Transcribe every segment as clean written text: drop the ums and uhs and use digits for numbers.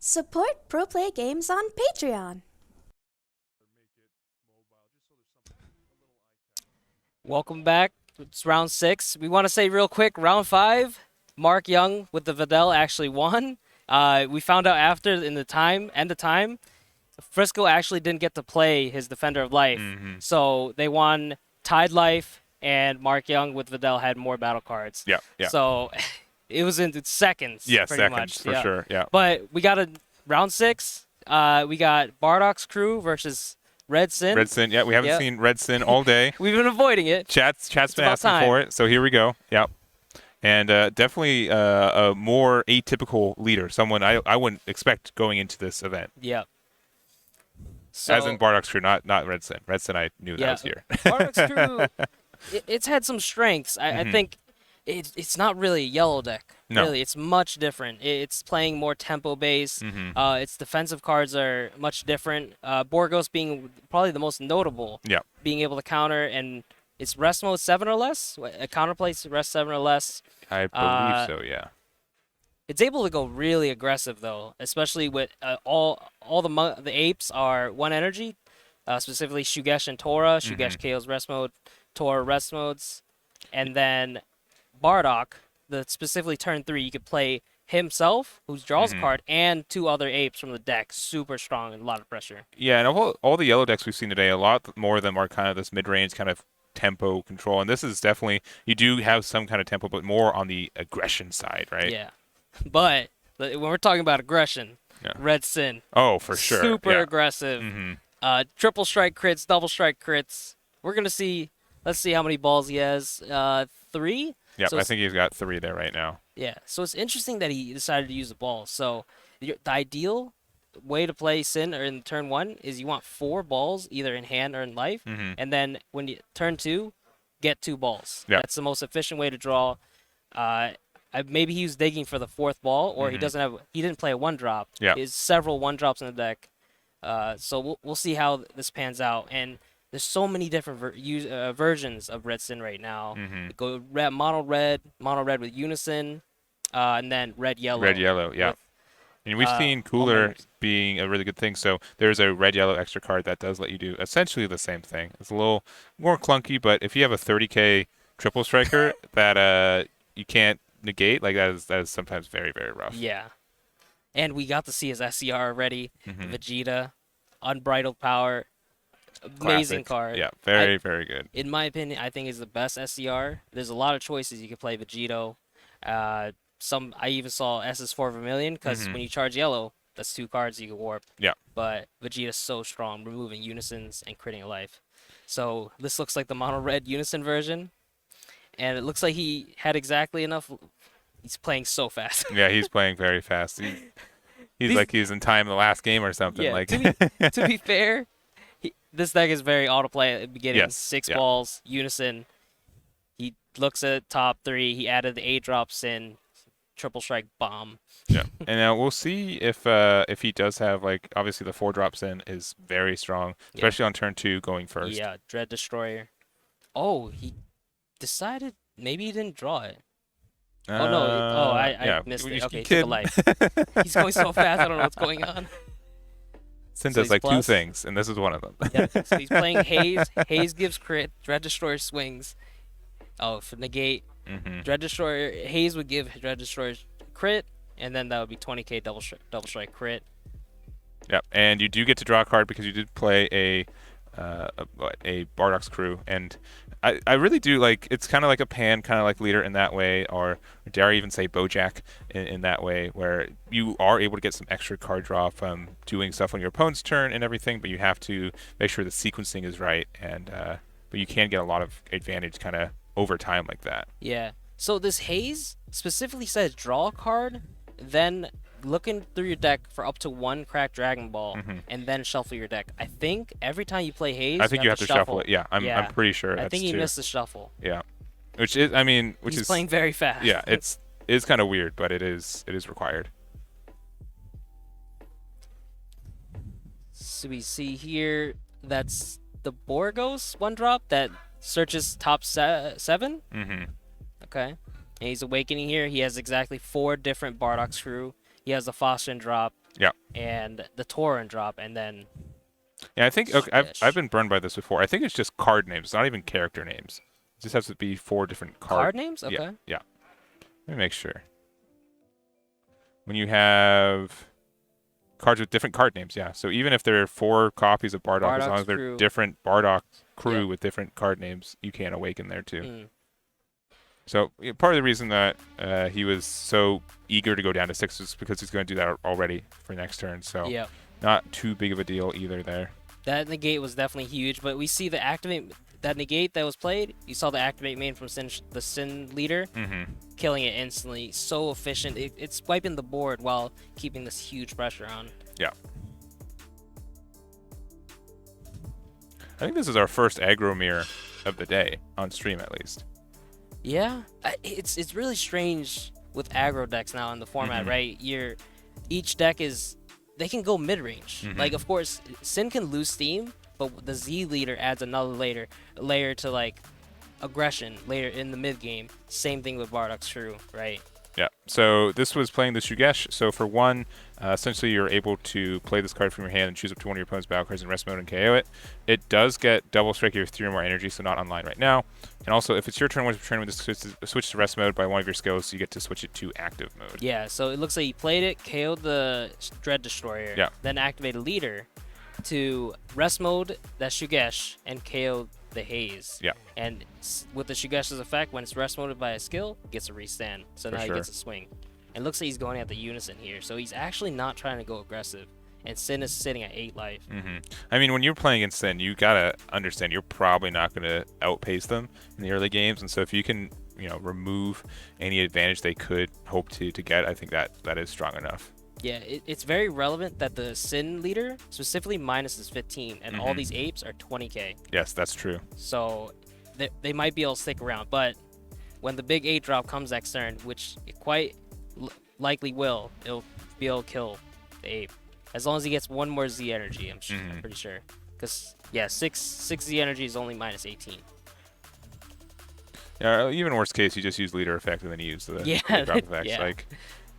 Support Pro Play Games on Patreon. Welcome back. It's round 6. We want to say real quick, round 5, Mark Young with the Vidal actually won. We found out after in the time, Frisco actually didn't get to play his Defender of Life. So they won Tied Life, and Mark Young with Vidal had more battle cards. Yeah. So it was in seconds. Yeah, pretty seconds much. for sure. Yeah. But we got a round 6. We got Bardock's crew versus Red Sin. Red Sin. Yeah, we haven't seen Red Sin all day. We've been avoiding it. Chat's been asking for it, so here we go. Yep. And definitely a more atypical leader, someone I wouldn't expect going into this event. Yep. So, As in Bardock's crew, not Red Sin. Red Sin, I knew that was here. Bardock's crew, it's had some strengths. I think it's not really a yellow deck. No. Really, it's much different. It's playing more tempo based. Its defensive cards are much different. Borgos being probably the most notable. Yeah. Being able to counter, and it's rest mode 7 or less. A counterplay rest 7 or less. I believe so. Yeah. It's able to go really aggressive though, especially with all the apes are 1 energy, specifically Shugesh and Tora. Shugesh KO's rest mode, Tora rest modes, and then Bardock, specifically turn 3, you could play himself, who draws a card, and 2 other apes from the deck. Super strong and a lot of pressure. Yeah, and all the yellow decks we've seen today, a lot more of them are kind of this mid-range kind of tempo control, and this is definitely, you do have some kind of tempo, but more on the aggression side, right? Yeah. But when we're talking about aggression, Red Sin. Oh, for sure. Super aggressive. Triple strike crits, double strike crits. We're going to see, let's see how many balls he has. 3? Yep, So I think he's got 3 there right now. Yeah, so it's interesting that he decided to use the balls. So the ideal way to play Sin or in turn 1 is you want 4 balls, either in hand or in life. And then when you turn 2, get 2 balls. Yep. That's the most efficient way to draw. Maybe he was digging for the 4th ball, or he didn't play a 1-drop. Yeah. He has several 1-drops in the deck. So we'll see how this pans out. And there's so many different versions of Red Sin right now. Go mono red with Unison, and then red yellow. Red yellow, yeah. And we've seen Cooler being a really good thing. So there's a red yellow extra card that does let you do essentially the same thing. It's a little more clunky, but if you have a 30k triple striker that you can't negate, like that is sometimes very, very rough. Yeah. And we got to see his SCR already. Vegeta, Unbridled Power. Amazing Classic. card. Yeah, very good. In my opinion, I think is the best SCR. There's a lot of choices. You could play Vegito. I even saw SS4 Vermilion, because when you charge yellow, that's 2 cards you can warp. Yeah. But Vegeta's so strong, removing Unisons and critting a life. So this looks like the mono red Unison version. And it looks like he had exactly enough. He's playing so fast. Yeah, he's playing very fast. He's like he's in time in the last game or something. Yeah, like to be fair, this deck is very auto-play at the beginning. Yes, 6 yeah. balls, Unison. He looks at top 3. He added the 8 drops in. Triple strike bomb. Yeah, and we'll see if he does have, like, obviously the 4 drops in is very strong, especially on turn 2 going first. Yeah, Dread Destroyer. Oh, he decided maybe he didn't draw it. Oh no! Oh, I missed it. Okay, took a life. He's going so fast. I don't know what's going on. Sin So does he's like 2 plus. things, and this is one of them. Yeah, so he's playing Haze. Haze gives crit. Dread Destroyer swings. Oh, for negate. Dread Destroyer. Haze would give Dread Destroyer crit, and then that would be 20k double strike crit. Yep, and you do get to draw a card because you did play a Bardock's crew, and I really do like, it's kind of like a pan kind of like leader in that way, or dare I even say Vojtech in that way, where you are able to get some extra card draw from doing stuff on your opponent's turn and everything, but you have to make sure the sequencing is right, and but you can get a lot of advantage kind of over time like that. Yeah. So this Haze specifically says draw a card, then looking through your deck for up to 1 cracked Dragon Ball, and then shuffle your deck. I think every time you play Haze, I think you have to shuffle it. Yeah, I'm pretty sure. I that's think he too. missed the shuffle. Yeah, which is, I mean, He's playing very fast. Yeah, it is kind of weird, but it is required. So we see here that's the Borgos 1-drop that searches top 7. Okay. And he's awakening here. He has exactly 4 different Bardock's crew. He has the Fossin drop. Yeah. and the Tauren drop, and then Yeah, I think okay, I've Shugesh. been burned by this before. I think it's just card names. It's not even character names. It just has to be 4 different card names. Yeah, Okay. yeah. Let me make sure. When you have cards with different card names, yeah. So even if there are 4 copies of Bardock, as long Bardock's as they're crew. different Bardock crew Yeah. with different card names, you can awaken there too. Mm. So part of the reason that he was so eager to go down to 6 is because he's going to do that already for next turn. So Yep. not too big of a deal either there. That negate was definitely huge, but we see the activate that negate that was played. You saw the activate main from the Sin leader, killing it instantly. So efficient. It's wiping the board while keeping this huge pressure on. Yeah. I think this is our first aggro mirror of the day on stream, at least. Yeah, it's really strange with aggro decks now in the format, right? Each deck they can go mid range. Like, of course, Sin can lose steam, but the Z leader adds another layer to like aggression later in the mid game. Same thing with Bardock's Shrew, right? Yeah. So this was playing the Shugesh. So for one, essentially you're able to play this card from your hand and choose up to one of your opponent's battle cards in rest mode and KO it. It does get double strike here with 3 or more energy, so not online right now. And also, if it's your turn, once your turn, when this switch to rest mode by one of your skills, you get to switch it to active mode. Yeah. So it looks like he played it, KO'd the Dread Destroyer, Yeah. then activated leader to rest mode that Shugesh and KO the Haze. Yeah. And with the Shugesh's effect, when it's rest moded by a skill, it gets a restand. So For now sure. he gets a swing. And looks like he's going at the unison here. So he's actually not trying to go aggressive. And Sin is sitting at 8 life. I mean, when you're playing against Sin, you gotta understand you're probably not gonna outpace them in the early games, and so if you can, remove any advantage they could hope to get, I think that is strong enough. Yeah, it's very relevant that the Sin leader specifically minus is 15, and all these apes are 20k. Yes, that's true. So they might be able to stick around, but when the big 8 drop comes next turn, which it quite likely will, it'll be able to kill the ape. As long as he gets 1 more Z energy, I'm pretty sure. Because, yeah, 6 Z energy is only minus 18. Yeah, even worst case, you just use leader effect and then you use the drop effects. Yeah. Like,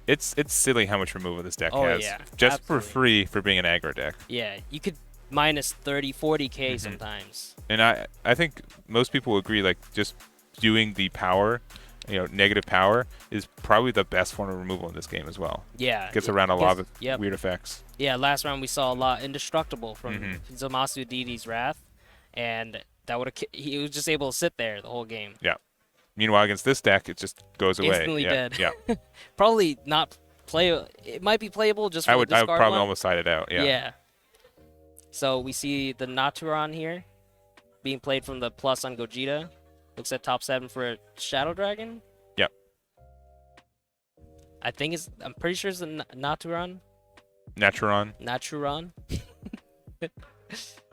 it's silly how much removal this deck Oh, has. yeah, Just absolutely. for free for being an aggro deck. Yeah, you could minus 30, 40k sometimes. And I think most people will agree, like, just doing the power, negative power, is probably the best form of removal in this game as well. Yeah. Gets around a lot of Yep. weird effects. Yeah, last round we saw a lot Indestructible from Zamasu Didi's Wrath, and he was just able to sit there the whole game. Yeah. Meanwhile, against this deck, it just goes away. Instantly yeah. dead. Yeah. Probably not playable. It might be playable just for I the would discard probably one. almost side it out. Yeah. So we see the Naturon here being played from the plus on Gogeta. Looks at top 7 for a Shadow Dragon. Yep. I'm pretty sure it's the Naturon. Naturon.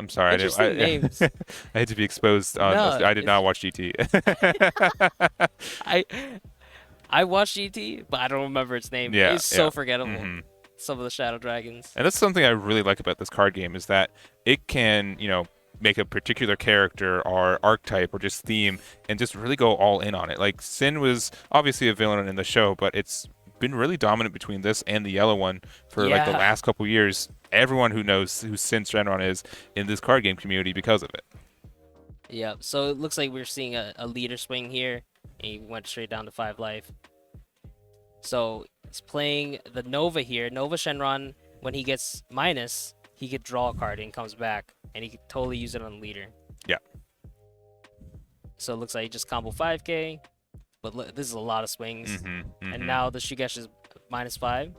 I'm sorry. Interesting names. I had to be exposed on No, this. I did not watch GT. I watched GT, but I don't remember its name. Yeah, It's so yeah. forgettable. Some of the Shadow Dragons. And that's something I really like about this card game is that it can, make a particular character or archetype or just theme and just really go all in on it. Like, Sin was obviously a villain in the show, but it's been really dominant between this and the yellow one for like the Yeah. last couple years. Everyone who knows who Sin Shenron is in this card game community because of it. Yeah, so it looks like we're seeing a leader swing here, and he went straight down to 5 life. So he's playing the Nova here. Nova Shenron, when he gets minus, he could draw a card and comes back, and he could totally use it on the leader. Yeah. So it looks like he just combo 5k, but this is a lot of swings. And now the Shugesh is minus 5.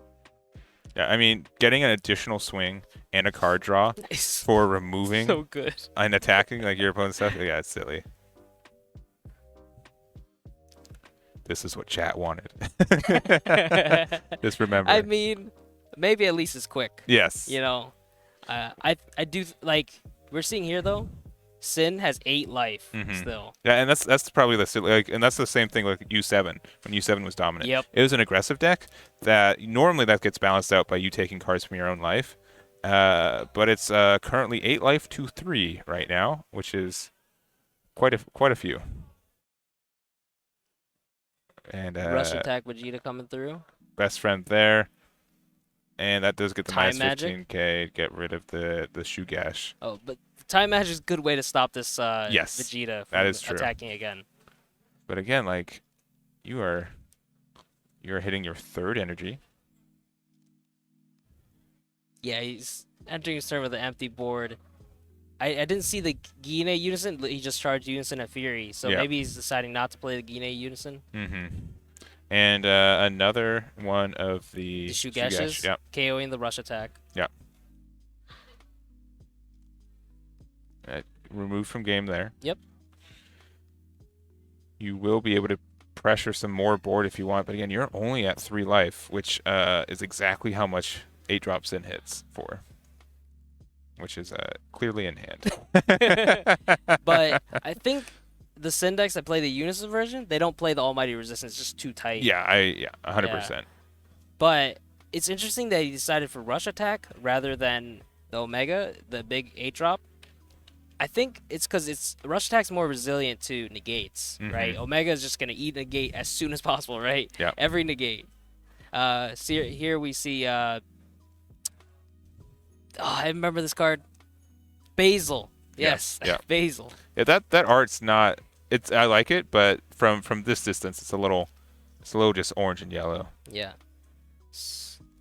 Yeah, I mean, getting an additional swing and a card draw It's for removing so good. and attacking like your opponent's stuff, yeah, it's silly. This is what chat wanted. Just remember. I mean, maybe at least it's quick. Yes. I do like we're seeing here though. Sin has 8 life still. Yeah, and that's probably and that's the same thing like U7 when U7 was dominant. Yep. It was an aggressive deck that normally that gets balanced out by you taking cards from your own life, but it's currently 8 life to 3 right now, which is quite a few. And Rush attack Vegeta coming through. best friend there. And that does get the Time minus magic? 15k. Get rid of the Shugash. Oh, but time magic is a good way to stop this Yes, Vegeta that from is true. attacking again. But again, like you're hitting your third energy. Yeah, he's entering his turn with an empty board. I didn't see the Gine Unison. He just charged Unison at Fury, so Yeah. maybe he's deciding not to play the Gine Unison. Mm-hmm. And another one of the The Shugashes, Yep. KOing the rush attack. Yep. Removed from game there. Yep. You will be able to pressure some more board if you want, but again, you're only at 3 life, which is exactly how much 8-drop Sin hits for, which is clearly in hand. But I think the Syndex that play the Unison version, they don't play the Almighty Resistance. It's just too tight. Yeah, 100%. But it's interesting that he decided for rush attack rather than the Omega, the big 8-drop. I think it's because rush attack's more resilient to negates, right? Omega is just gonna eat negate as soon as possible, right? Yeah. Every negate. Here we see. I remember this card. Basil. Yes. Yeah. Basil. Yeah, that art's not. I like it, but from this distance, it's a little just orange and yellow. Yeah.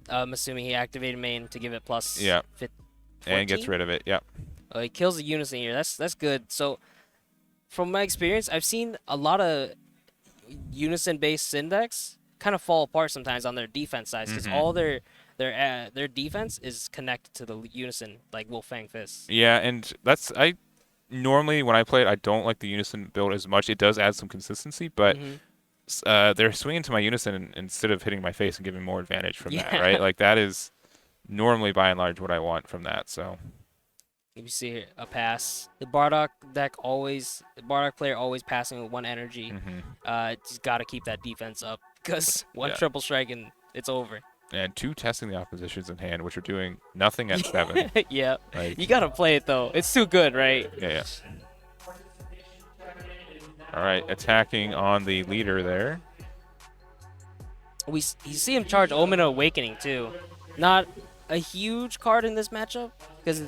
I'm assuming he activated main to give it plus. Yeah. 14? And gets rid of it. Yeah. Oh, he kills the Unison here. That's good. So, from my experience, I've seen a lot of Unison-based Syndex kind of fall apart sometimes on their defense side because all their defense is connected to the Unison, like Wolfang Fist. Yeah, and I normally when I play it, I don't like the Unison build as much. It does add some consistency, but they're swinging to my Unison instead of hitting my face and giving more advantage from that, right? Like that is normally by and large what I want from that. So. You see here, a pass. The Bardock player always passing with 1 energy. He's got to keep that defense up because one triple strike and it's over. And 2 testing the oppositions in hand, which are doing nothing at 7. Yeah, Like, you got to play it though. It's too good, right? Yeah. All right, attacking on the leader there. You see him charge Omen of Awakening too. Not a huge card in this matchup because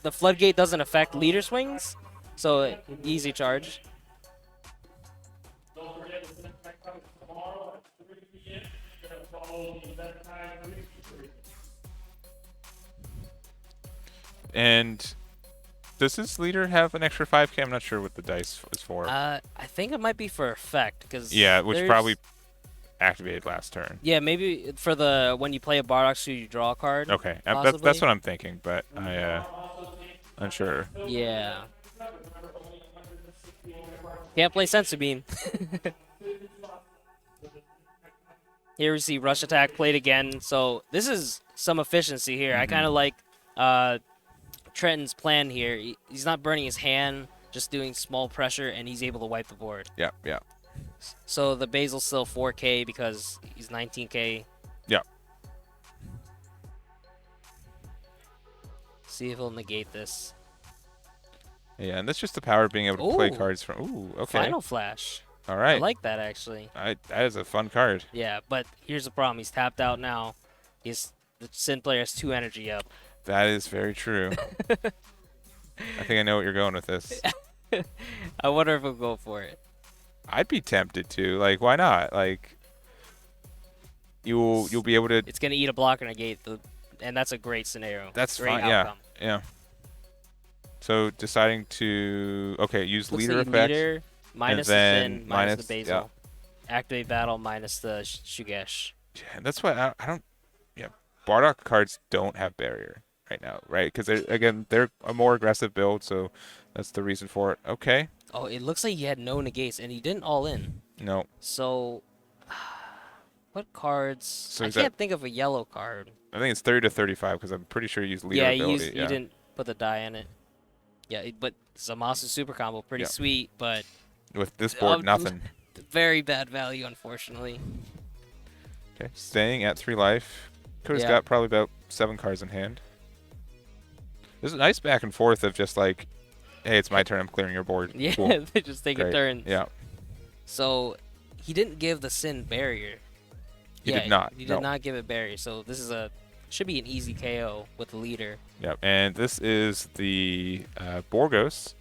the Floodgate doesn't affect leader swings, so easy charge. And does this leader have an extra 5k? I'm not sure what the dice is for. I think it might be for effect because which probably activated last turn. Yeah, maybe for the when you play a Bardock, so you draw a card. Okay, that's what I'm thinking, but I unsure. Yeah. Can't play Sensu Bean. Here we see Rush Attack played again. So this is some efficiency here. I kind of like Trenton's plan here. He's not burning his hand, just doing small pressure, and he's able to wipe the board. Yeah. So the Basil's still 4k because he's 19k. Yeah. See if he'll negate this. Yeah, and that's just the power of being able to play Ooh. cards from. Ooh, okay. Final Flash. All right. I like that actually. That is a fun card. Yeah, but here's the problem. He's tapped out now. The Sin player has 2 energy up. That is very true. I think I know what you're going with this. I wonder if he'll go for it. I'd be tempted to. Like, why not? Like, you'll be able to. It's gonna eat a blocker negate, and that's a great scenario. That's great fine. outcome. Yeah. So deciding to use Looks leader like effect. Leader minus the then Sin, minus the minus- Basil. Activate battle minus the Shugesh. Yeah, and that's why I don't. Yeah, Bardock cards don't have barrier right now, right? Because they're a more aggressive build, so that's the reason for it. Okay. Oh, it looks like he had no negates, and he didn't all in. No. So, what cards? So I is can't think of a yellow card. I think it's 30 to 35 because I'm pretty sure you use leader Yeah, ability. you didn't put the die in it. Yeah, but Zamasu super combo, pretty Yeah. sweet, but With this board, nothing. very bad value, unfortunately. Okay. Staying at 3 life. Cody's Yeah. got probably about 7 cards in hand. There's a nice back and forth of just like, hey, it's my turn. I'm clearing your board. Yeah, Cool. they just take a Great. turn. Yeah. So, he didn't give the Sin barrier. He did not. He no. did not give it barrier. So this is should be an easy KO with the leader. Yep, and this is the Borgos,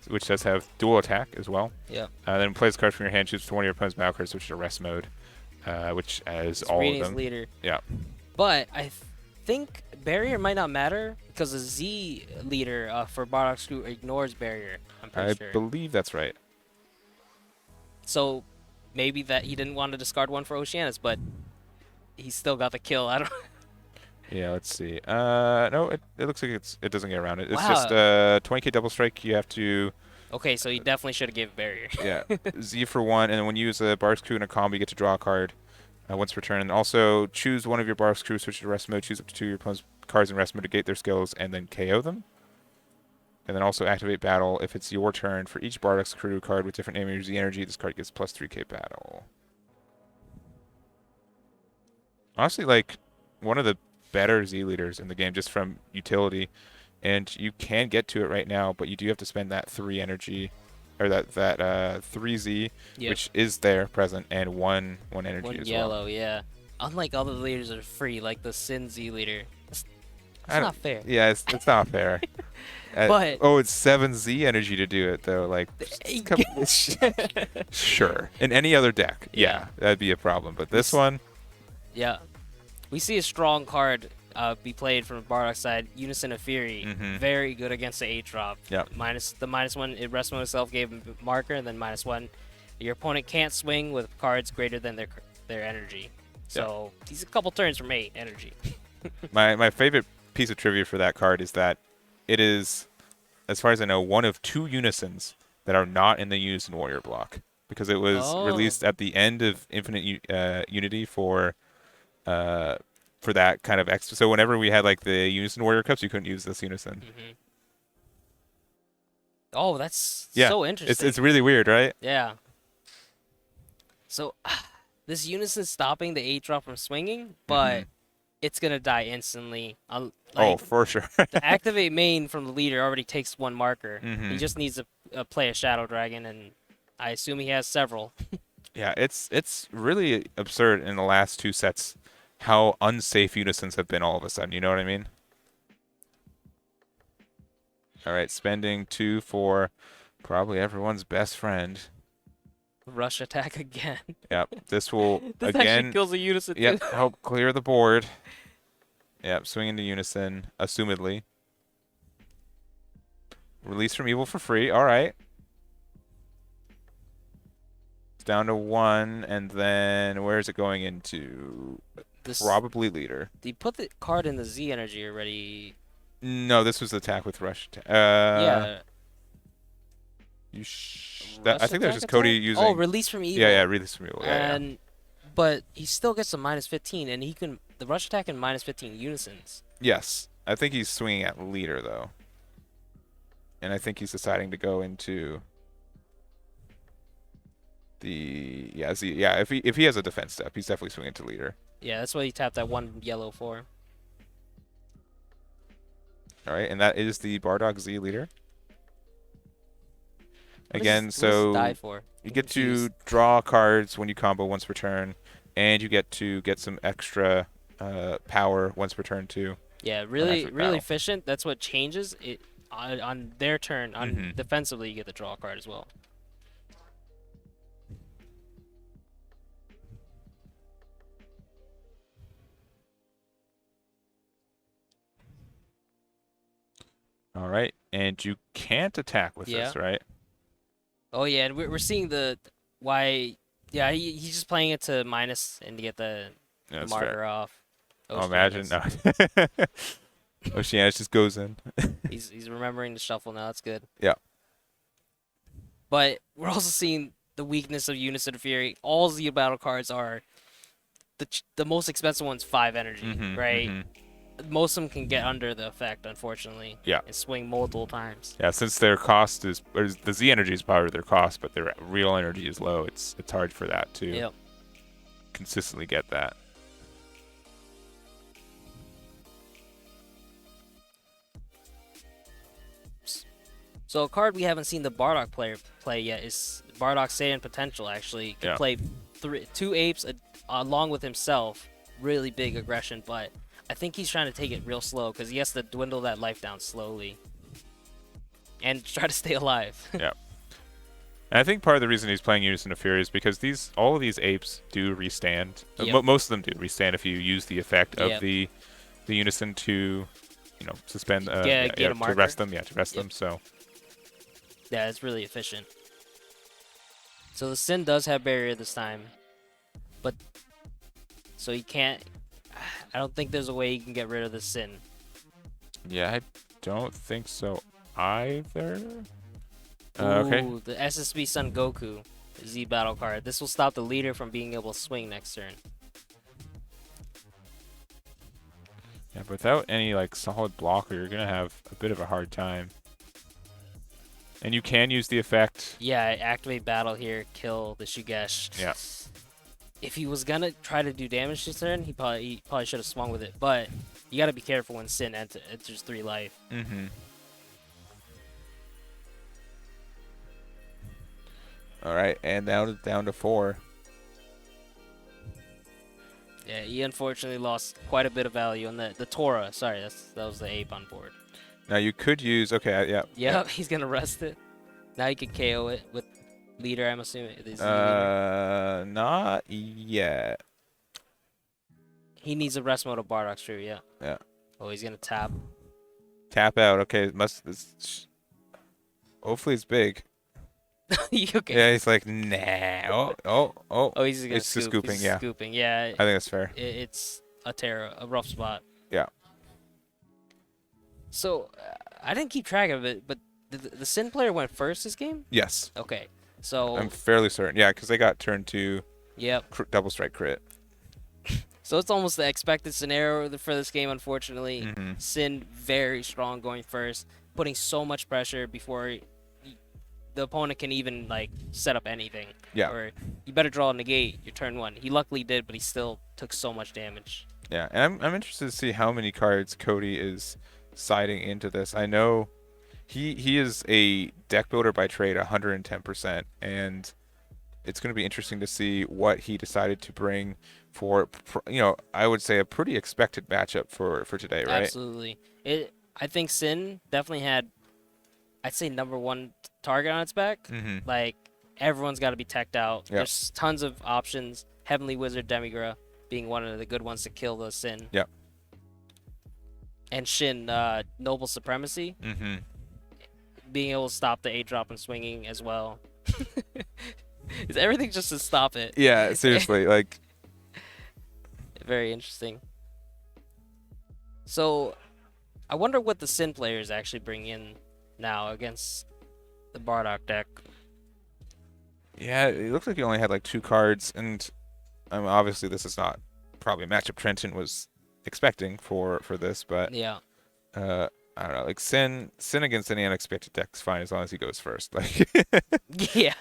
which does have dual attack as well. Yep. Then plays cards from your hand, chooses one of your opponent's battle cards, switch to rest mode, which has It's all reading of his them. leader. Yeah. But I think barrier might not matter because the Z leader for Bardock Screw ignores barrier. I'm pretty I sure. believe that's right. So maybe that he didn't want to discard one for Oceanus, but he still got the kill. I don't. Yeah, let's see. No, it looks like it doesn't get around it. It's Wow. just 20k double strike. You have to Okay, so he definitely should have given barrier. yeah Z for 1, and then when you use a Bardock's Crew in a combo, you get to draw a card once per turn. And also choose one of your Bardock's Crew, switch to rest mode, choose up to 2 of your opponent's cards in rest mode, negate their skills, and then KO them. And then also activate battle if it's your turn. For each Bardock's Crew card with different name or Z energy, this card gets plus 3k battle. Honestly, like one of the better Z leaders in the game just from utility, and you can get to it right now, but you do have to spend that 3 energy or that 3Z, Yep. which is there present, and one energy One as yellow, well. yeah. Unlike other leaders that are free, like the Sin Z leader. It's I don't- not fair. Yeah, it's not fair. But- oh, it's 7Z energy to do it though. Like, sure. In any other deck, yeah, that'd be a problem. But this one, Yeah. We see a strong card be played from Bardock's side. Unison of Fury. Mhm. Very good against the 8-drop. Yep. -1, it rest mode itself gave him marker, and then -1. Your opponent can't swing with cards greater than their energy. So he's a couple turns from 8 energy. my favorite piece of trivia for that card is that it is, as far as I know, one of 2 unisons that are not in the Unison Warrior block, because it was released at the end of Infinite Unity for that kind of extra. So whenever we had like the Unison Warrior Cups, you couldn't use this Unison. Mm-hmm. Oh, that's Yeah, so interesting. it's really weird, right? Yeah. So this Unison stopping the 8-drop from swinging, but it's gonna die instantly. Oh, Like, for sure. the activate main from the leader already takes 1 marker. Mhm. He just needs to play a Shadow Dragon, and I assume he has several. Yeah, it's really absurd in the last 2 sets how unsafe unisons have been all of a sudden. You know what I mean? All right, spending 2 for probably everyone's best friend. Rush attack again. Yep, this will This again. actually kills a Unison. Yep, too. help clear the board. Yep, swing into Unison, assumedly. Release from evil for free. All right. It's down to 1, and then where is it going into? This, Probably leader. Did he put the card in the Z energy already? No, this was attack with rush. Yeah. You I Rush think that was attack just Cody attack? using. Oh, release from evil. Yeah, release from evil. Yeah, And but he still gets a -15, and he can the rush attack and -15 unisons. Yes, I think he's swinging at leader though, and I think he's deciding to go into the If he has a defense step, he's definitely swinging to leader. Yeah, that's what he tapped that 1 yellow for. All right, and that is the Bardock Z leader. What Again, is this so died for? you I'm get to confused. draw cards when you combo once per turn, and you get to get some extra power once per turn too. Yeah, really active battle. efficient. That's what changes it on their turn. On defensively, you get the draw card as well. All right, and you can't attack with this, right? Oh yeah, and we're seeing the why. Yeah, he's just playing it to minus and to get the Yeah, that's marker fair. off. Oh, imagine no. Oceanus just goes in. He's remembering to shuffle now. That's good. Yeah. But we're also seeing the weakness of Unison of Fury. All Z battle cards are the most expensive one's 5 energy, right? Most of them can get under the effect, unfortunately. Yeah. And swing multiple times. Yeah, since their cost is, or the Z energy is part of their cost, but their real energy is low. It's hard for that to Yep. consistently get that. So a card we haven't seen the Bardock player play yet is Bardock Saiyan Potential. Actually, can Yeah. play two apes along with himself. Really big aggression, but I think he's trying to take it real slow because he has to dwindle that life down slowly and try to stay alive. Yeah. And I think part of the reason he's playing Unison of Fury is because all of these apes do restand. Yep. Most of them do restand if you use the effect of Yep. the Unison to, suspend, Get a to marker. rest them. Yeah, to rest Yep. them. So Yeah, it's really efficient. So the Sin does have barrier this time, but so he can't. I don't think there's a way you can get rid of the Sin. yeah, I don't think so either. Ooh, Okay. the SSB Son Goku Z battle card. This will stop the leader from being able to swing next turn. Yeah, but without any solid blocker, you're gonna have a bit of a hard time. And you can use the effect. Yeah, activate battle here, kill the Shugesh. Yeah. If he was gonna try to do damage this turn, he probably should have swung with it. But you gotta be careful when Sin enters 3 life. Mm-hmm. All right, and now down to 4. Yeah, he unfortunately lost quite a bit of value on the Tora. Sorry, that was the ape on board. Now you could use. Okay, yeah. Yep, he's gonna rest it. Now you can KO it with leader. I'm assuming. Is he leader? Not yet. He needs a rest mode of Bardock's true. Yeah. Yeah. Oh, he's gonna tap. Tap out. Okay, hopefully it's big. Okay. Yeah, he's like, nah. Oh. Oh, he's gonna It's scoop. just scooping. He's Yeah. scooping. Yeah. I think that's fair. It's a rough spot. Yeah. So I didn't keep track of it, but the Sin player went first this game. Yes. Okay. So I'm fairly certain. Yeah, because they got turned to yep. double strike crit. So it's almost the expected scenario for this game, unfortunately. Mm-hmm. Sin very strong going first, putting so much pressure before the opponent can even set up anything. Yeah. Or you better draw a negate your turn 1. He luckily did, but he still took so much damage. Yeah, and I'm interested to see how many cards Cody is siding into this. I know he is a deck builder by trade, 110%, and it's going to be interesting to see what he decided to bring for, I would say a pretty expected matchup for today, right? Absolutely. I think Sin definitely had, I'd say, #1 target on its back. Mm-hmm. Everyone's got to be teched out. Yep. There's tons of options. Heavenly Wizard Demigra being one of the good ones to kill the Sin. Yep. And Shin, Noble Supremacy, Mm-hmm. being able to stop the 8-drop and swinging as well. Is everything just to stop it? Yeah, seriously, Very interesting. So, I wonder what the Sin players actually bring in now against the Bardock deck. Yeah, it looks like he only had 2 cards, and obviously this is not probably a matchup Trenton was expecting for this, but Yeah. I don't know, Sin against any unexpected deck's fine as long as he goes first. Yeah.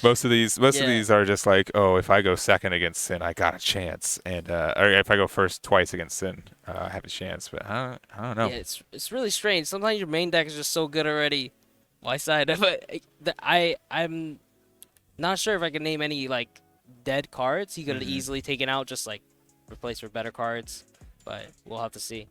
Most of these are just oh, if I go second against Sin, I got a chance, and or if I go first twice against Sin, I have a chance. But I don't know. Yeah, it's really strange. Sometimes your main deck is just so good already. Why side? But I'm not sure if I can name any dead cards he could have easily taken out, just replaced with better cards. But we'll have to see.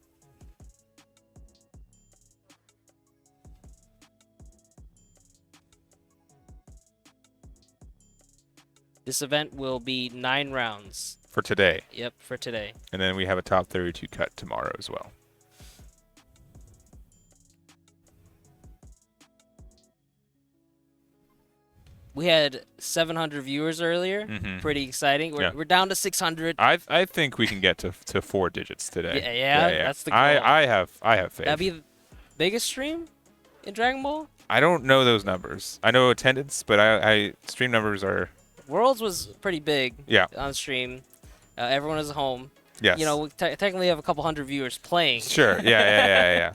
This event will be 9 rounds. For today, Yep, for today. and then we have a top 32 cut tomorrow as well. We had 700 viewers earlier. Mhm. Pretty exciting. Yeah. We're down to 600. I think we can get to 4 digits today. Yeah, that's the goal. I have faith. That'd be the biggest stream in Dragon Ball. I don't know those numbers. I know attendance, but I stream numbers are Worlds was pretty big. Yeah. On stream. Everyone was home. yes. We technically have a couple hundred viewers playing. Sure. Yeah.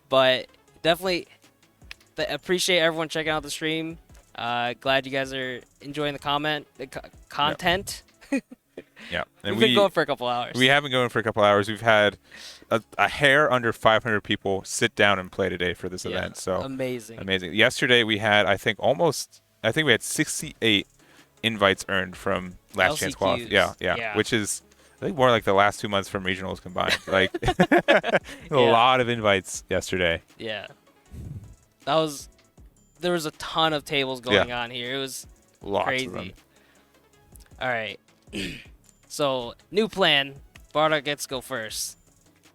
But definitely appreciate everyone checking out the stream. Glad you guys are enjoying the content. Yeah. And We've been going for a couple hours. We have been going for a couple hours. We've had a hair under 500 people sit down and play today for this event. So amazing. amazing. Yesterday we had I think we had 68 invites earned from last chance qualifiers. LCQs. Yeah. Which is, I think, more like the last 2 months from regionals combined. Like, a Yeah. lot of invites yesterday. Yeah. There was a ton of tables going on here. It was Lots crazy. of them. All right. So, new plan. Bardock gets to go first.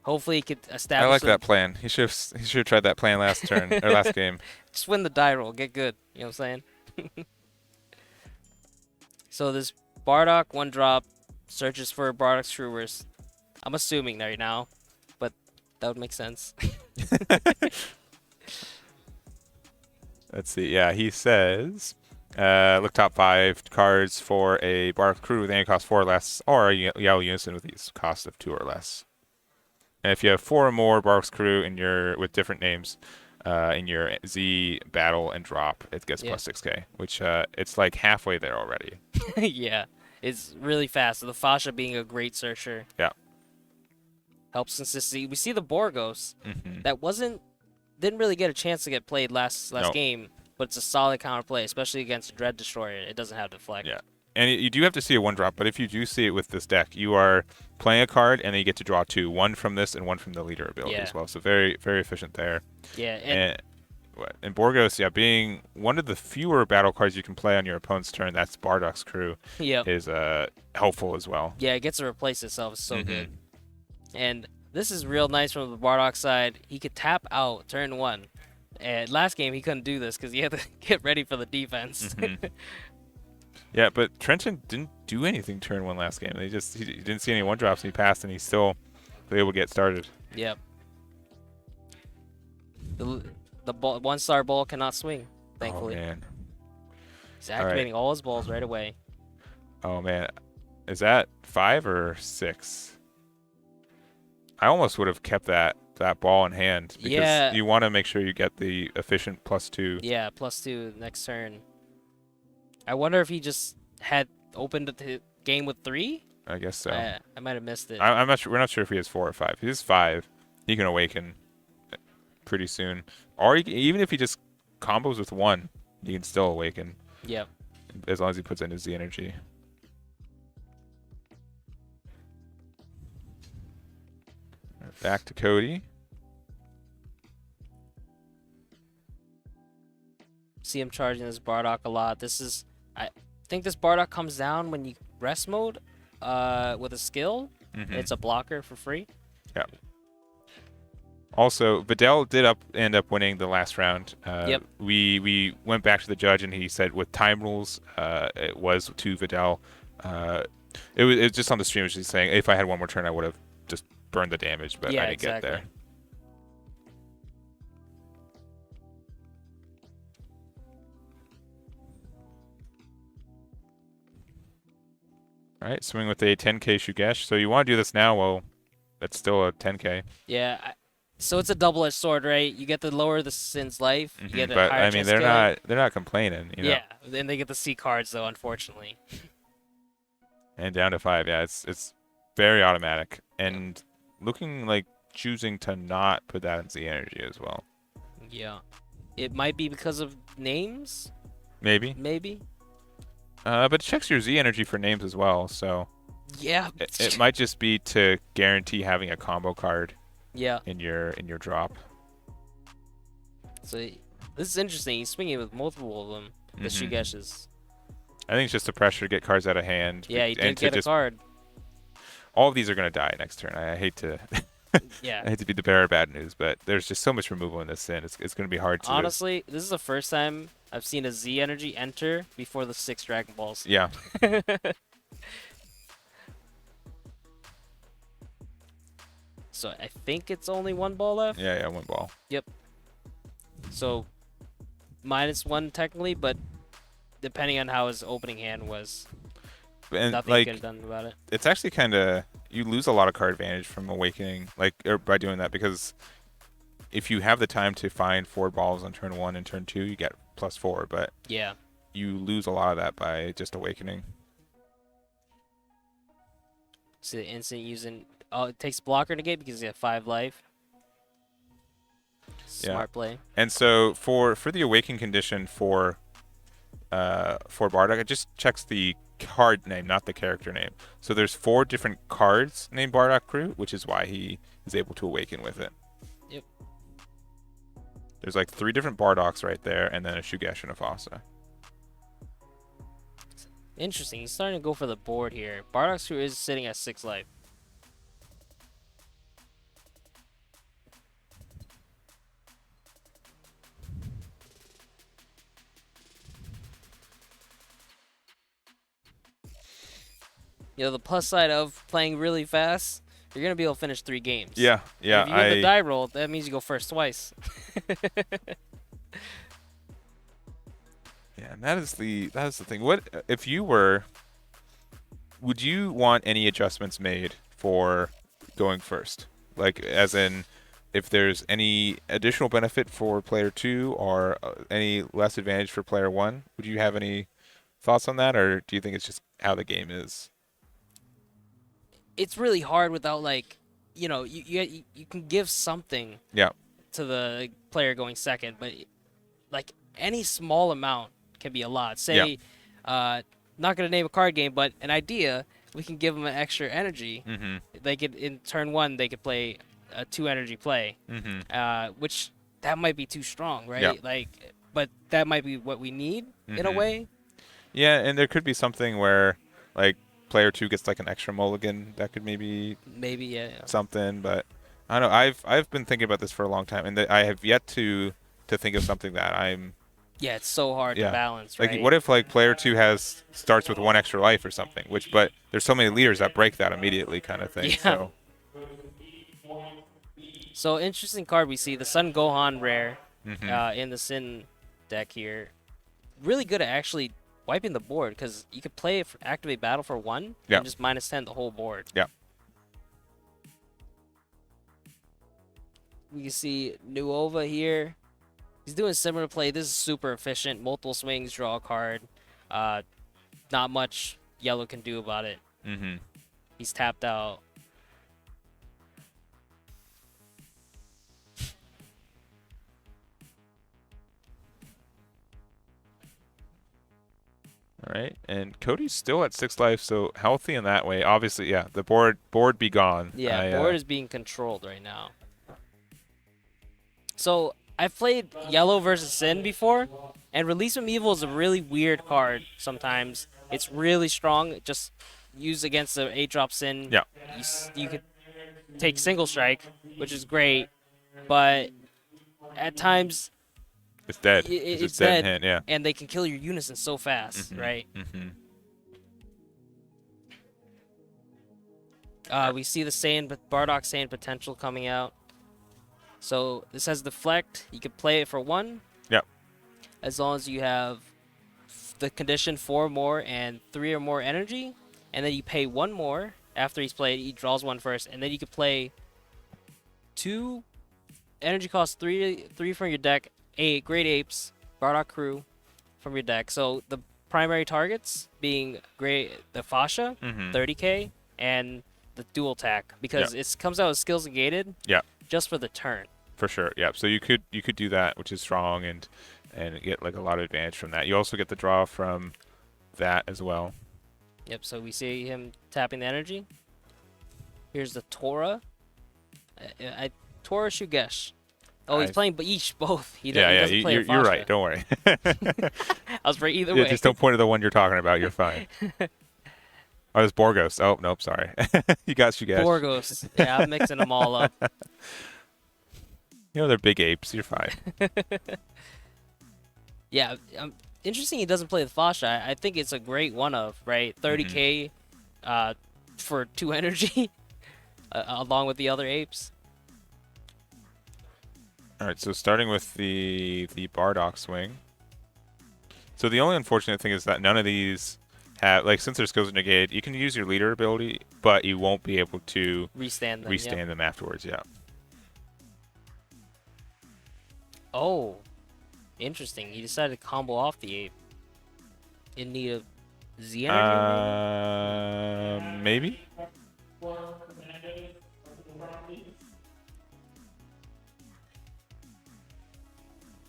Hopefully he could establish I like that plan. He should have tried that plan last turn or last game. Just win the die roll. Get good. You know what I'm saying? So this Bardock 1-drop searches for Bardock Screwers. I'm assuming right now, but that would make sense. Let's see. Yeah, he says, look top 5 cards for a Bardock crew with any cost 4 or less, or a yellow unison with these cost of 2 or less. And if you have 4 or more Bardock's crew in your with different names in your Z battle and drop, it gets plus 6k, which it's like halfway there already. Yeah, it's really fast. The Fasha being a great searcher. Yeah. Helps consistency. We see the Borgos. Mm-hmm. That didn't really get a chance to get played last game, but it's a solid counterplay, especially against Dread Destroyer. It doesn't have deflect. Yeah. And you do have to see a 1-drop, but if you do see it with this deck, you are playing a card, and then you get to draw 2, one from this and one from the leader ability as well. So very, very efficient there. Yeah. And Borgos, being one of the fewer battle cards you can play on your opponent's turn, that's Bardock's crew, is helpful as well. Yeah, it gets to replace itself. It's so good. And this is real nice from the Bardock side. He could tap out turn 1. And last game, he couldn't do this because he had to get ready for the defense. Yeah, but Trenton didn't do anything turn 1 last game. He didn't see any 1-drops, and he passed, and he still was able to get started. Yep. The 1-star ball cannot swing, thankfully. Oh, man. He's activating all his balls right away. Oh, man. Is that 5 or 6? I almost would have kept that ball in hand because you want to make sure you get the efficient +2. Yeah, +2 next turn. I wonder if he just had opened the game with 3? I guess so. I might have missed it. I'm not sure. We're not sure if he has 4 or 5. If he has 5, he can awaken pretty soon. Or even if he just combos with 1, he can still awaken. Yep. As long as he puts in his Z energy. Back to Cody. See him charging this Bardock a lot. I think this Bardock comes down when you rest mode with a skill. It's a blocker for free. Yeah. Also, Vidal did end up winning the last round. We went back to the judge, and he said with time rules, it was to Vidal. It was just on the stream. She's saying if I had one more turn, I would have just burned the damage, but I didn't get there. All right, swing with a 10k Shugesh. So you want to do this now? Well, that's still a 10k. Yeah. So it's a double-edged sword, right? You get to lower the Sin's life. You get but higher I mean, they're not complaining. You know? Yeah, then they get to see cards though, unfortunately. And down to 5. Yeah, it's very automatic, and looking like choosing to not put that in Z energy as well. Yeah, it might be because of names. Maybe. But it checks your Z energy for names as well, so yeah, it might just be to guarantee having a combo card. Yeah. In your drop. So this is interesting. He's swinging with multiple of them. The Shugeshes. I think it's just the pressure to get cards out of hand. Yeah, he did get a card. All of these are going to die next turn. I hate to. I hate to be the bearer of bad news, but there's just so much removal in this Sin. It's going to be hard to. Honestly, this is the first time I've seen a Z energy enter before the 6 Dragon Balls. Yeah. So I think it's only 1 ball left. Yeah, 1 ball. Yep. So -1 technically, but depending on how his opening hand was, and nothing you could have done about it. It's actually kind of, you lose a lot of card advantage from awakening, or by doing that, because if you have the time to find 4 balls on turn 1 and turn 2, you get +4, but yeah, you lose a lot of that by just awakening. So the instant using, it takes blocker negate because you have 5 life. Smart play. And so for the awaken condition for for Bardock, it just checks the card name, not the character name. So there's 4 different cards named Bardock Crew, which is why he is able to awaken with it. Yep. There's like 3 different Bardocks right there, and then a Shugesh and a Fossa. Interesting. He's starting to go for the board here. Bardock's Crew is sitting at 6 life. You know, the plus side of playing really fast, you're going to be able to finish 3 games. Yeah, yeah. If you get the die roll, that means you go first twice. Yeah, and that is the thing. What if you were? Would you want any adjustments made for going first? Like, as in, if there's any additional benefit for player 2 or any less advantage for player 1, would you have any thoughts on that, or do you think it's just how the game is? It's really hard without, like, you know, you can give something Yeah. to the player going second, but like any small amount can be a lot. Say, not going to name a card game, but an idea, we can give them an extra energy. Mm-hmm. They could, in turn 1, they could play a 2 energy play, which that might be too strong, right? Yeah. Like, but that might be what we need in a way. Yeah, and there could be something where, like, player 2 gets like an extra mulligan. That could maybe yeah. something, but I don't know. I've been thinking about this for a long time, and I have yet to think of something that I'm. Yeah, it's so hard to balance, right? Like, what if like player 2 starts with 1 extra life or something? But there's so many leaders that break that immediately, kind of thing. Yeah. So interesting card we see, the Sun Gohan rare in the Sin deck here. Really good at actually wiping the board, because you could play it for activate battle for 1 and just -10 the whole board. Yeah. We can see Nuova here. He's doing similar play. This is super efficient. Multiple swings, draw a card. Not much yellow can do about it. He's tapped out. All right, and Cody's still at 6 life, so healthy in that way. Obviously, yeah, the board be gone. Yeah, board is being controlled right now. So I've played Yellow versus Sin before, and Release from Evil is a really weird card sometimes. It's really strong. Just used against the 8-drop Sin. Yeah. You could take single strike, which is great, but at times it's dead. It's dead dead, hand, yeah. And they can kill your unison so fast, right? We see the Bardock Saiyan potential coming out. So this has Deflect. You can play it for 1. Yep. As long as you have the condition 4 more and 3 or more energy, and then you pay 1 more after he's played. He draws 1 first, and then you could play 2 energy cost 3 from your deck. Great Apes, Bardock Crew from your deck. So the primary targets being the Fascia, 30k, and the dual attack, because it comes out as skills negated. Yeah. Just for the turn. For sure. Yeah. So you could do that, which is strong, and get like a lot of advantage from that. You also get the draw from that as well. Yep. So we see him tapping the energy. Here's the Tora. Tora Shugesh. Oh, he's playing both. He doesn't play you're right. Don't worry. I was right either way. Just don't point to the one you're talking about. You're fine. Oh, it's Borgos. Oh, nope, sorry. You got Shugesh. Borgos. Yeah, I'm mixing them all up. You know, they're big apes. You're fine. Yeah, interesting he doesn't play the Fascia. I think it's a great one-of, right? 30k for 2 energy along with the other apes. All right, so starting with the Bardock swing. So the only unfortunate thing is that none of these have, like, since their skills are negated, you can use your leader ability, but you won't be able to restand them afterwards. Yeah. Oh, interesting. He decided to combo off the ape in need of Z energy. Maybe.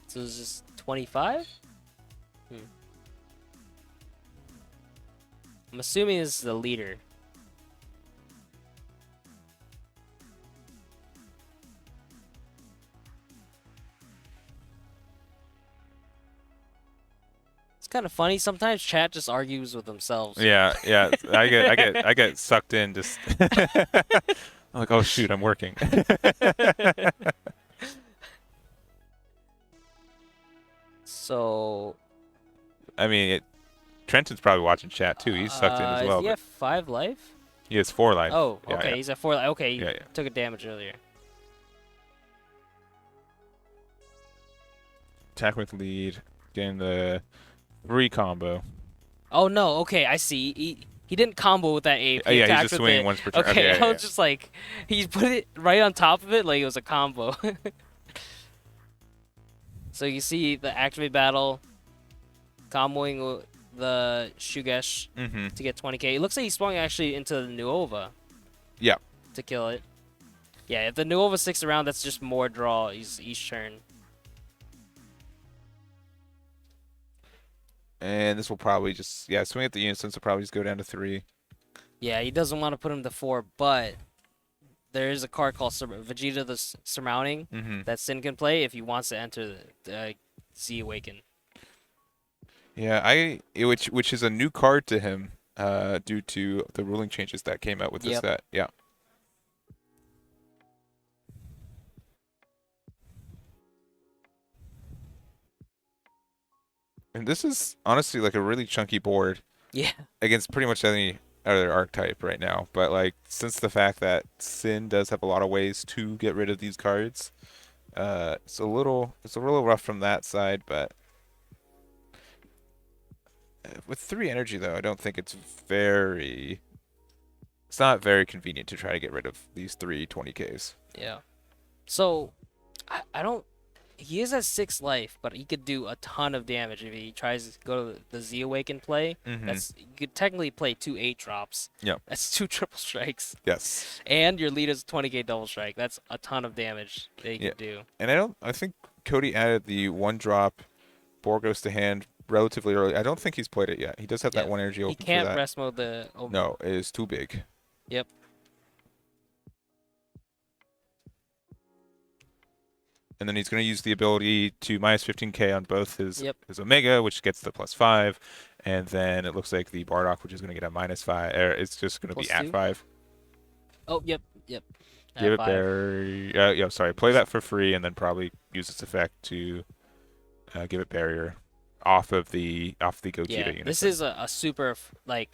So it's just 25? I'm assuming this is the leader. It's kind of funny. Sometimes chat just argues with themselves. Yeah, yeah. I get sucked in just. I'm like, oh shoot, I'm working. So. I mean, Trenton's probably watching chat too. He's sucked in as well. Does he But have 5 life? he has 4 life. Oh, Yeah, okay. yeah. He's at 4 life. Okay, he Yeah, yeah. took a damage earlier. Attack with lead, getting the 3 combo. Oh no. Okay, I see. He didn't combo with that ape. He Yeah, attacked he's just with swinging it. once per turn. Okay, yeah, I was just like, he put it right on top of it like it was a combo. So you see the activate battle, comboing the Shugesh Mm-hmm. to get 20k. It looks like he swung actually into the Nuova. Yeah. To kill it. Yeah, if the Nuova sticks around, that's just more draw each turn. And this will probably just, swing at the unison, so probably just go down to 3. Yeah, he doesn't want to put him to 4, but there is a card called Vegeta the Surmounting Mm-hmm. that Sin can play if he wants to enter the Z Awaken. Yeah, which is a new card to him due to the ruling changes that came out with this Yep. set. Yeah. And this is honestly like a really chunky board Yeah. against pretty much any other archetype right now. But like since the fact that Sin does have a lot of ways to get rid of these cards, it's a little rough from that side. But with 3 energy though, I don't think it's not very convenient to try to get rid of these 3 20Ks. Yeah. So, I don't. He is at 6 life, but he could do a ton of damage if he tries to go to the Z Awaken play. Mhm. You could technically play 2 8 drops. Yep. That's 2 triple strikes. Yes. And your leader's 20k double strike. That's a ton of damage that he Yeah. could do. And I think Cody added the 1 drop board goes to hand relatively early. I don't think he's played it yet. He does have that 1 energy He open for can't that. rest mode the. No, it is too big. Yep. And then he's going to use the ability to minus 15k on both his Yep. Omega, which gets the +5, and then it looks like the Bardock, which is going to get a -5. It's just going to be at +2? 5. Oh, yep. At Give it 5. barrier. Sorry. Play that for free, and then probably use its effect to give it barrier off the Gogeta Yeah, unison. this is a super like.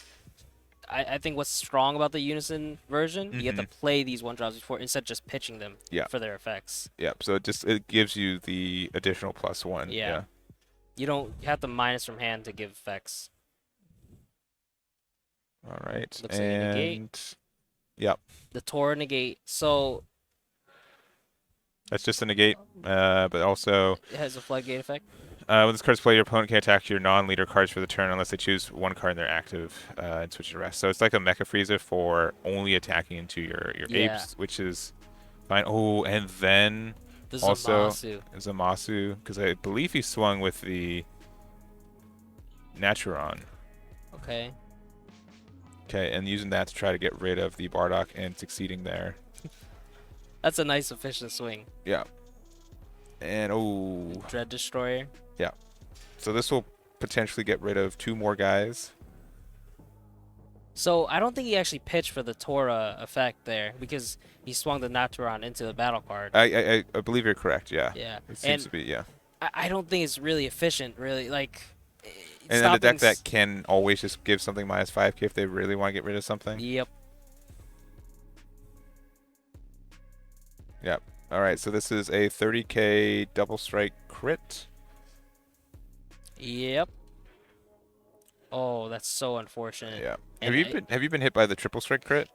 I think what's strong about the Unison version, you have to play these 1 drops before instead of just pitching them for their effects. Yep. So it gives you the additional +1. Yeah. You don't have to minus from hand to give effects. All right. Looks like a negate. And yep. The Tora negate, so That's just a negate, but also it has a floodgate effect. when this card's played, your opponent can attack your non-leader cards for the turn unless they choose 1 card in their active and switch the rest. So it's like a Mecha Frieza for only attacking into your apes, which is fine. Oh, and then The also Zamasu. Zamasu, because I believe he swung with the Naturon. Okay. Okay, and using that to try to get rid of the Bardock and succeeding there. That's a nice efficient swing. Yeah. And oh. Dread Destroyer. Yeah. So this will potentially get rid of 2 more guys. So I don't think he actually pitched for the Tora effect there because he swung the Naturon into the battle card. I believe you're correct, yeah. Yeah. It seems to be, yeah. I don't think it's really efficient, really. Like, And then a deck that can always just give something -5k if they really want to get rid of something. Yep. Yep. All right, so this is a 30k double strike crit. Yep. Oh, that's so unfortunate. Yeah. And Have you been hit by the triple strike crit?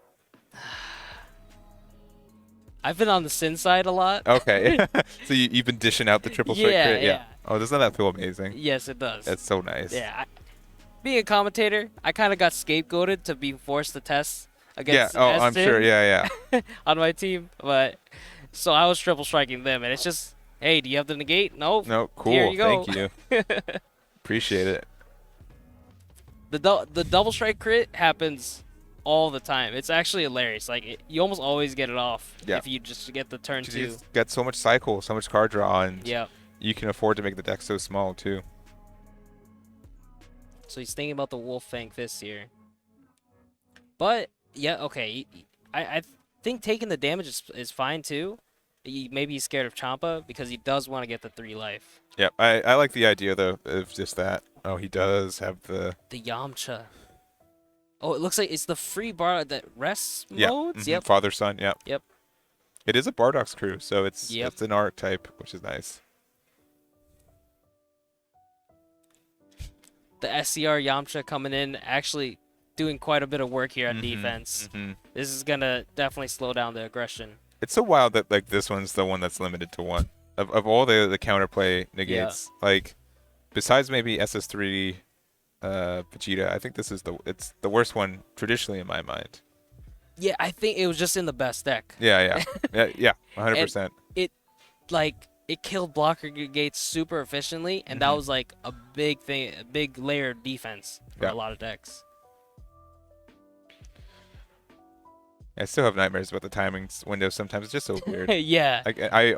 I've been on the Sin side a lot. Okay. So you've been dishing out the triple strike crit? Yeah. Oh, doesn't that feel amazing? Yes, it does. That's so nice. Yeah. Being a commentator, I kind of got scapegoated to be forced to test against I'm Sin sure. Yeah. on my team, but so I was triple striking them, and it's just, hey, do you have the negate? Nope. No, cool. Here you go. Thank you. Appreciate it. The double strike crit happens all the time. It's actually hilarious. Like you almost always get it off if you just get the turn 2. You get so much cycle, so much card draw, and you can afford to make the deck so small too. So he's thinking about the Wolf Fang Fist here. But yeah, okay. I think taking the damage is fine too. Maybe he's scared of Champa because he does want to get the 3 life. Yep, I like the idea though of just that. Oh, he does have the Yamcha. Oh, it looks like it's the free bar that rests modes. Yep. Father son. Yep. Yep. It is a Bardock's crew, so it's an archetype, which is nice. The SCR Yamcha coming in, actually doing quite a bit of work here on defense. This is gonna definitely slow down the aggression. It's so wild that like this one's the one that's limited to 1. Of all the counterplay negates, like besides maybe SS3 Vegeta, I think this is it's the worst one traditionally in my mind. Yeah, I think it was just in the best deck. Yeah, 100%. It killed blocker gates super efficiently, and that was like a big thing, a big layer of defense for a lot of decks. I still have nightmares about the timing window sometimes. It's just so weird. Yeah. I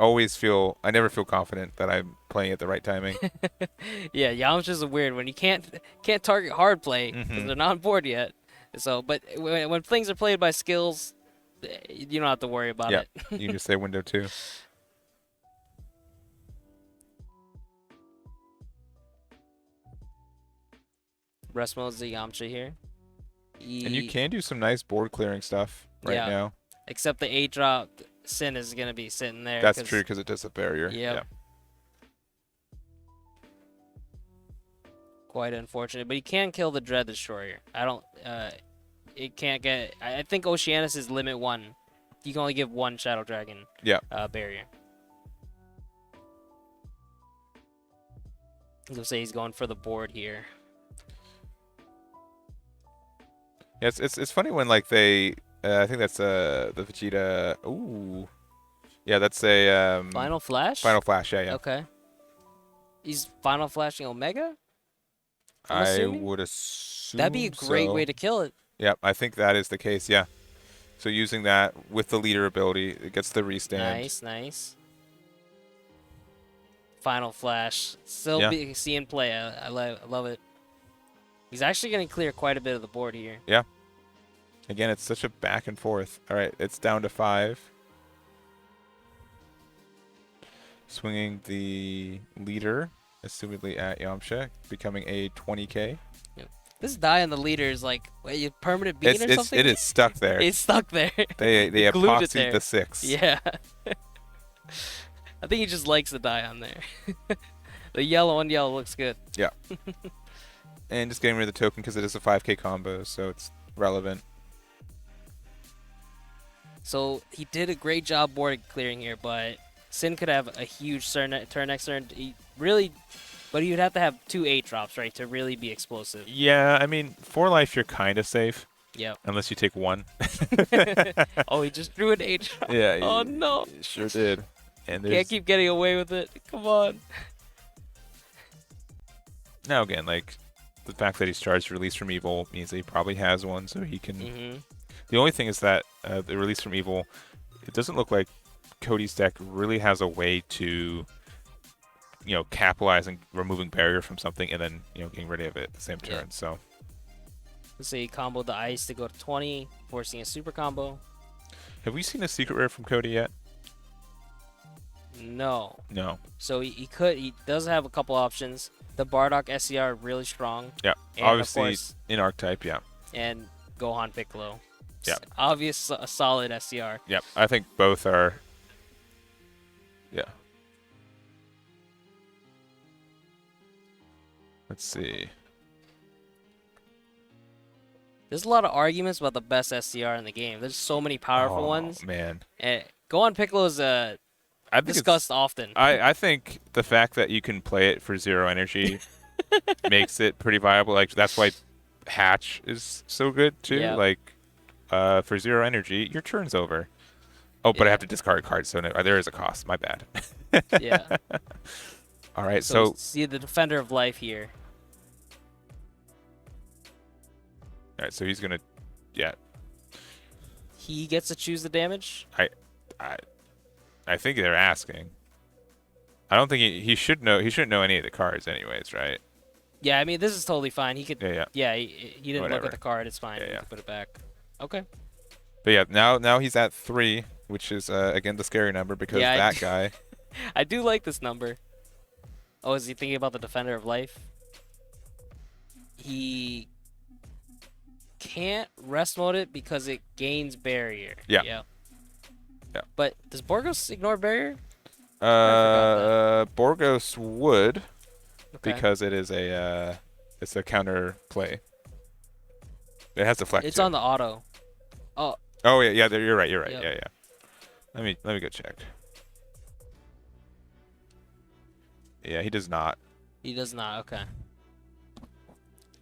never feel confident that I'm playing at the right timing. Yeah, Yamcha's a weird one. You can't target hard play because they're not on board yet. So, but when things are played by skills, you don't have to worry about it. You can just say window 2. Rest mode's the Yamcha here. And you can do some nice board clearing stuff now. Except the 8-drop Sin is going to be sitting there. That's true because it does a barrier. Yeah. Quite unfortunate. But he can kill the Dread Destroyer. It can't get... I think Oceanus is limit 1. You can only give 1 Shadow Dragon barrier. Let's say he's going for the board here. Yeah, it's funny when like they I think that's the Vegeta. Ooh, yeah, that's a Final Flash. Final Flash, yeah. Okay. He's Final Flashing Omega. I would assume that'd be a great way to kill it. Yeah, I think that is the case. Yeah. So using that with the leader ability, it gets the restand. Nice. Final Flash, still seeing play. I love it. He's actually going to clear quite a bit of the board here. Yeah. Again, it's such a back and forth. All right, it's down to 5. Swinging the leader, assumedly at Yamcha, becoming a 20k. Yep. This die on the leader is like a permanent bean or something? It is stuck there. It's stuck there. They epoxied the 6. Yeah. I think he just likes the die on there. The yellow on yellow looks good. Yeah. And just getting rid of the token because it is a 5k combo, so it's relevant. So he did a great job board clearing here, but Sin could have a huge turn next turn. But he would have to have 2 8-drops, right, to really be explosive. Yeah, I mean, 4 life, you're kind of safe. Yep. Unless you take 1. Oh, he just drew an 8-drop. Yeah. Oh, no. Sure did. And can't keep getting away with it. Come on. Now, again, like, the fact that he's charged Release from Evil means that he probably has one, so he can... The only thing is that the Release from Evil, it doesn't look like Cody's deck really has a way to, capitalize on removing barrier from something and then, getting rid of it at the same turn. So, let's say he comboed the ice to go to 20, forcing a super combo. Have we seen a secret rare from Cody yet? No. So he does have a couple options. The Bardock SCR really strong. Yeah, and obviously of course, in archetype, yeah. And Gohan Piccolo. Yeah. Obvious, a solid SCR. Yep, I think both are. Yeah. Let's see. There's a lot of arguments about the best SCR in the game. There's so many powerful ones. Man. And Gohan Piccolo is discussed often. I think the fact that you can play it for 0 energy makes it pretty viable. Like, that's why Hatch is so good too. Yeah. Like, for 0 energy, your turn's over. Oh, but I have to discard cards, so there is a cost. My bad. Yeah. All right, so see the Defender of Life here. All right, so he's gonna, yeah. He gets to choose the damage. I think they're asking. I don't think he should know. He shouldn't know any of the cards, anyways, right? Yeah, I mean this is totally fine. He could. Yeah. Yeah, he didn't look Whatever. at the card. It's fine. Yeah, He yeah. can put it back. Okay. But yeah, now he's at 3, which is again the scary number because Yeah, that guy. I do like this number. Oh, is he thinking about the Defender of Life? He can't rest mode it because it gains barrier. Yeah. Yeah. Yeah. But does Borgos ignore barrier? forgot Borgos would Okay. because it is it's a counter play. It has deflect. It's too. on the auto. Oh, Oh yeah, you're right. Yep. Yeah. Let me go check. Yeah, he does not. he does not. Okay.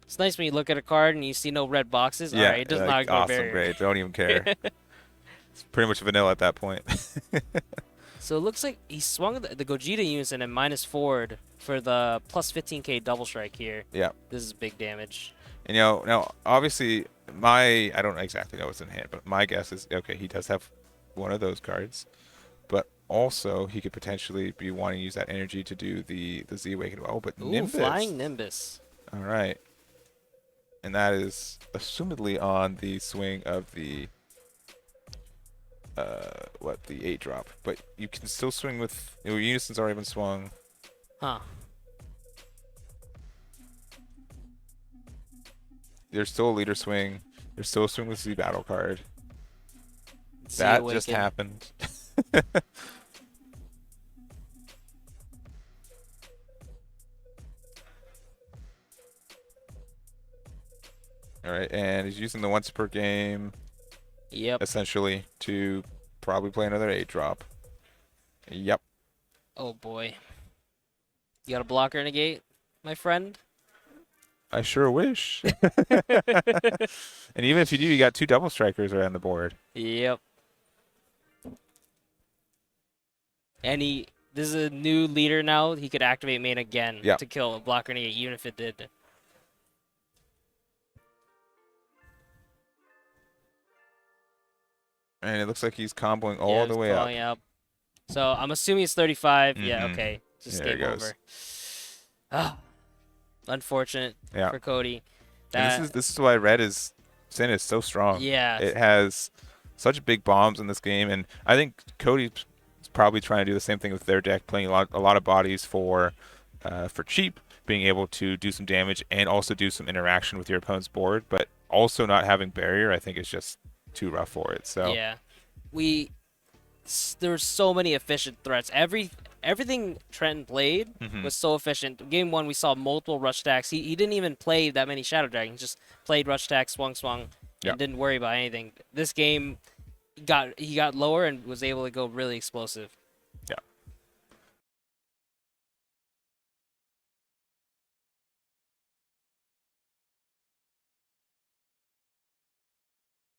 It's nice when you look at a card and you see no red boxes. Yeah, All right, it does not ignore awesome, barrier. great. Don't even care. It's pretty much vanilla at that point. So it looks like he swung the Gogeta unison and minus forward for the plus 15k double strike here. Yeah. This is big damage. And now obviously I don't exactly know what's in hand, but my guess is okay, he does have one of those cards. But also he could potentially be wanting to use that energy to do the Z Awaken. Oh, but Ooh, Nimbus. flying Nimbus. All right. And that is assumedly on the swing of the the 8-drop. But you can still swing with your Unison's already been swung. Huh. There's still a leader swing. There's still a swing with Z battle card. Z That Awaken. just happened. All right, and he's using the once per game Yep. essentially to probably play another 8-drop. Yep. Oh boy. You got a blocker negate, my friend? I sure wish. And even if you do, you got 2 double strikers around the board. Yep. And this is a new leader now. He could activate main again Yeah. to kill a blocker negate, even if it did. And it looks like he's comboing all Yeah, the it's way up. calling up. So I'm assuming it's 35. Yeah, Mhm. okay. Just Yeah, there game it goes. over. Ah, unfortunate Yeah. for Cody. And this is why Red Sin is so strong. Yeah. It has such big bombs in this game, and I think Cody's probably trying to do the same thing with their deck, playing a lot of bodies for cheap, being able to do some damage and also do some interaction with your opponent's board, but also not having barrier. I think is just too rough for it. So Yeah. There's so many efficient threats. Everything Trenton played was so efficient. Game 1, we saw multiple rush stacks. He didn't even play that many Shadow Dragons. Just played rush stacks, swung, and Yep. didn't worry about anything. This game, he got lower and was able to go really explosive.